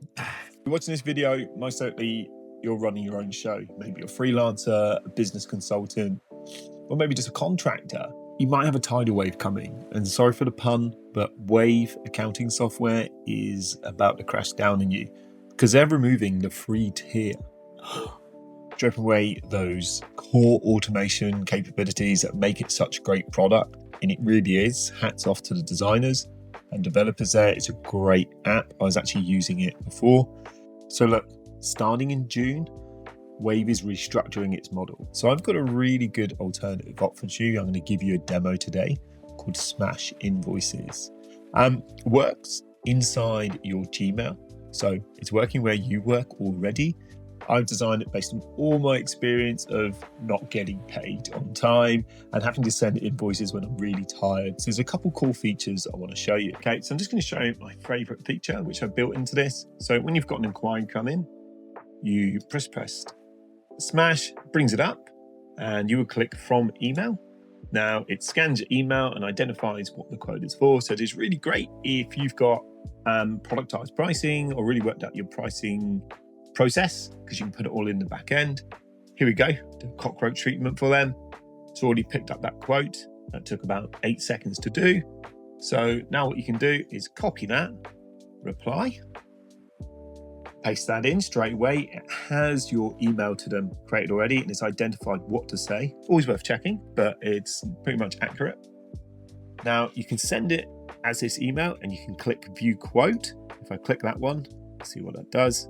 If you're watching this video, most likely you're running your own show. Maybe you're a freelancer, a business consultant, or maybe just a contractor. You might have a tidal wave coming. And sorry for the pun, but Wave accounting software is about to crash down on you because they're removing the free tier, stripping away those core automation capabilities that make it such a great product. And it really is. Hats off to the designers and developers there. It's a great app. I was actually using it before. So look, starting in June, Wave is restructuring its model. So I've got a really good alternative option for you. I'm going to give you a demo today called Smash Invoices. Works inside your Gmail. So it's working where you work already. I've designed it based on all my experience of not getting paid on time and having to send invoices when I'm really tired. So there's a couple cool features I want to show you. Okay, so I'm just going to show you my favorite feature, which I've built into this. So when you've got an inquiry come in, you press Smash, brings it up, and you would click from email. Now it scans your email and identifies what the quote is for. So it is really great if you've got productized pricing or really worked out your pricing process, because you can put it all in the back end. Here we go, do a cockroach treatment for them. It's already picked up that quote. That took about 8 seconds to do. So now what you can do is copy that, reply, paste that in straight away. It has your email to them created already and it's identified what to say. Always worth checking, but it's pretty much accurate. Now you can send it as this email and you can click view quote. If I click that one, see what that does.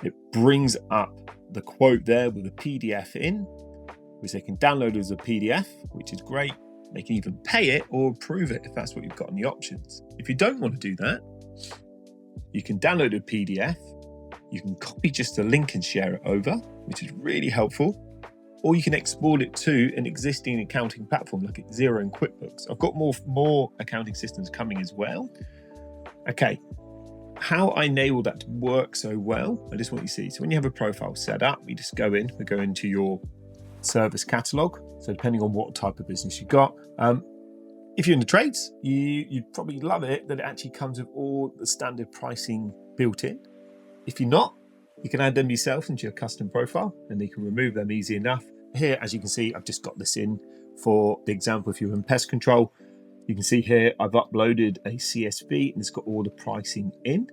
It brings up the quote there with a PDF in, which they can download as a PDF, which is great. They can even pay it or approve it if that's what you've got in the options. If you don't want to do that, you can download a PDF. You can copy just a link and share it over, which is really helpful. Or you can export it to an existing accounting platform like Xero and QuickBooks. I've got more accounting systems coming as well. Okay. How I enabled that to work so well, I just want you to see. So when you have a profile set up, we just go into your service catalog. So depending on what type of business you got, if you're in the trades, you'd probably love it that it actually comes with all the standard pricing built in. If you're not, you can add them yourself into your custom profile and you can remove them easy enough. Here, as you can see, I've just got this in for the example. If you're in pest control, you can see here, I've uploaded a CSV and it's got all the pricing in.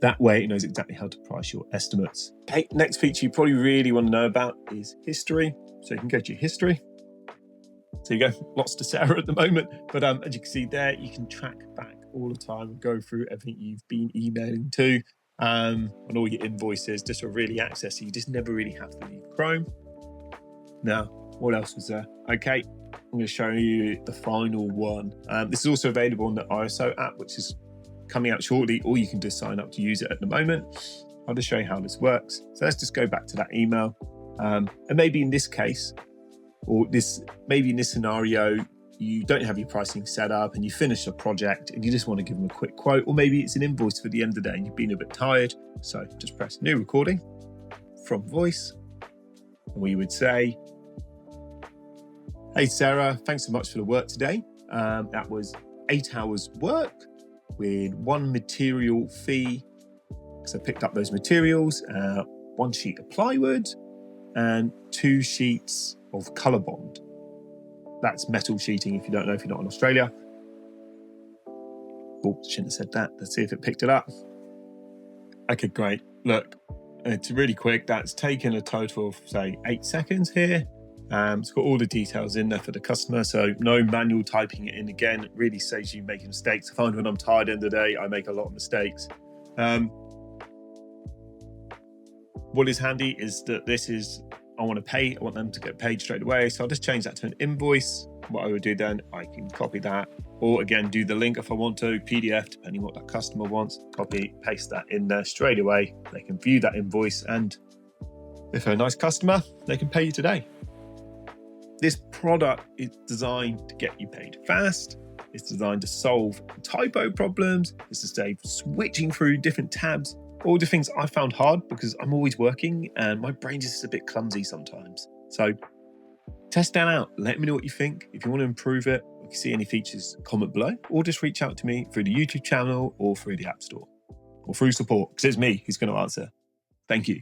That way it knows exactly how to price your estimates. Okay, next feature you probably really want to know about is history. So you can go to your history. So you go, lots to Sarah at the moment, but as you can see there, you can track back all the time and go through everything you've been emailing to and all your invoices just to really access it. You just never really have to leave Chrome. Now, what else was there? Okay, I'm going to show you the final one. This is also available on the ISO app, which is coming out shortly, or you can just sign up to use it at the moment. I'll just show you how this works. So let's just go back to that email. And maybe in this case, or maybe in this scenario, you don't have your pricing set up and you finish a project and you just want to give them a quick quote, or maybe it's an invoice for the end of the day and you've been a bit tired. So just press new recording from voice. And we would say, hey Sarah, thanks so much for the work today. That was 8 hours work with 1 material fee. So I picked up those materials, 1 sheet of plywood and 2 sheets of colour bond. That's metal sheeting if you don't know, if you're not in Australia. Oh, shouldn't have said that. Let's see if it picked it up. Okay, great. Look, it's really quick. That's taken a total of, say, 8 seconds here. It's got all the details in there for the customer, so no manual typing it in again. It really saves you making mistakes. I find when I'm tired in the day, I make a lot of mistakes. What is handy is that this is, I want them to get paid straight away. So I'll just change that to an invoice. What I would do then, I can copy that, or again, do the link if I want to, PDF, depending what that customer wants, copy, paste that in there straight away. They can view that invoice, and if they're a nice customer, they can pay you today. This product is designed to get you paid fast. It's designed to solve typo problems. It's to save switching through different tabs. All the things I found hard because I'm always working and my brain is just a bit clumsy sometimes. So test that out. Let me know what you think. If you want to improve it, or if you see any features, comment below, or just reach out to me through the YouTube channel or through the App Store. or through support, because it's me who's going to answer. Thank you.